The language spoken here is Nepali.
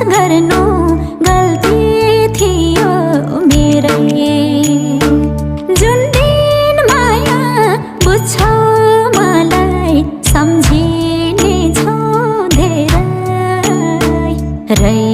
गर्नु गल्ती थियो मेरै। जुन दिन माया बुझ्छौ सम्झिने छौ धेरै।